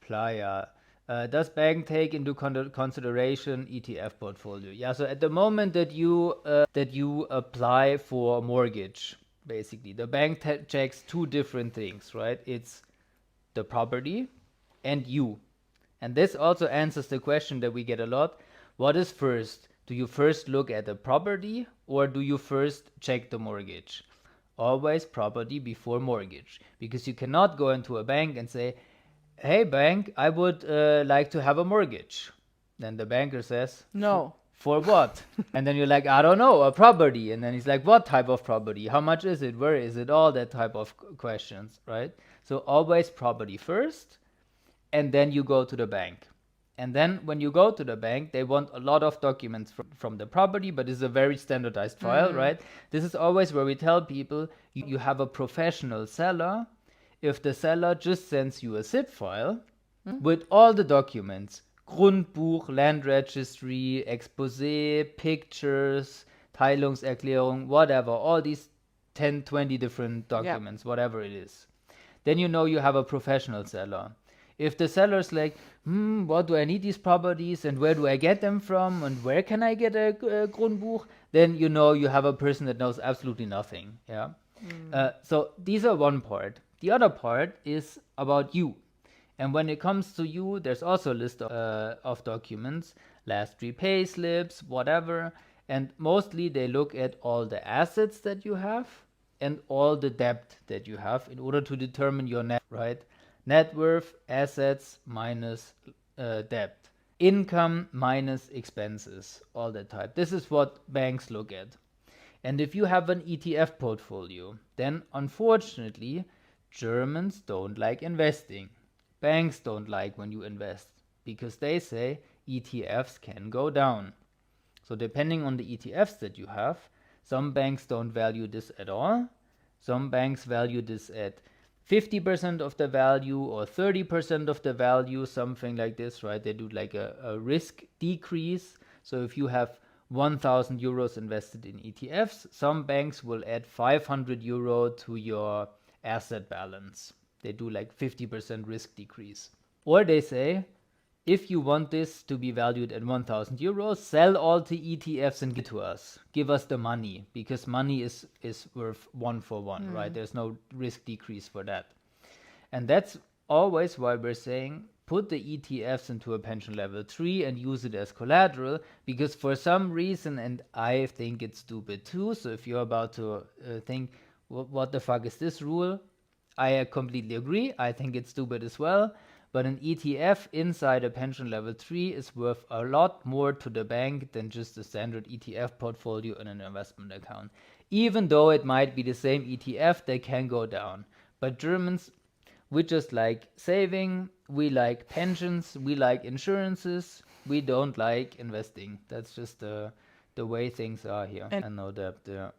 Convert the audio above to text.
Playa. Does bank take into consideration ETF portfolio? Yeah, so at the moment that you apply for a mortgage, basically, the bank checks two different things, right? It's the property and you. And this also answers the question that we get a lot. What is first? Do you first look at the property or do you first check the mortgage? Always property before mortgage, because you cannot go into a bank and say, hey bank, I would like to have a mortgage. Then the banker says, No. for what? And then you're like, I don't know, a property. And then he's like, what type of property? How much is it? Where is it? All that type of questions, right? So always property first, and then you go to the bank. And then when you go to the bank, they want a lot of documents from the property, but it's a very standardized file, right? This is always where we tell people you have a professional seller if the seller just sends you a zip file with all the documents, Grundbuch, land registry, exposé, pictures, Teilungserklärung, whatever, all these 10, 20 different documents, whatever it is. Then you know you have a professional seller. If the seller's like, what do I need these properties and where do I get them from and where can I get a Grundbuch, then you know you have a person that knows absolutely nothing. Yeah. So these are one part. The other part is about you. And when it comes to you, there's also a list of documents, last three pay slips, whatever. And mostly they look at all the assets that you have and all the debt that you have in order to determine your net, right? Net worth, assets minus debt. Income minus expenses, all that type. This is what banks look at. And if you have an ETF portfolio, then unfortunately, Germans don't like investing. Banks don't like when you invest because they say ETFs can go down. So depending on the ETFs that you have, some banks don't value this at all. Some banks value this at 50% of the value or 30% of the value, something like this, right? They do like a risk decrease. So if you have 1,000 euros invested in ETFs, some banks will add 500 euro to your asset balance. They do like 50% risk decrease. Or they say, if you want this to be valued at 1,000 euros, sell all the ETFs and give it to us. Give us the money, because money is worth 1 for 1, right? There's no risk decrease for that. And that's always why we're saying put the ETFs into a pension level 3 and use it as collateral, because for some reason, and I think it's stupid too, so if you're about to think, what the fuck is this rule? I completely agree. I think it's stupid as well. But an ETF inside a pension level 3 is worth a lot more to the bank than just a standard ETF portfolio in an investment account. Even though it might be the same ETF, they can go down. But Germans, we just like saving, we like pensions, we like insurances, we don't like investing. That's just the way things are here. And no debt, yeah.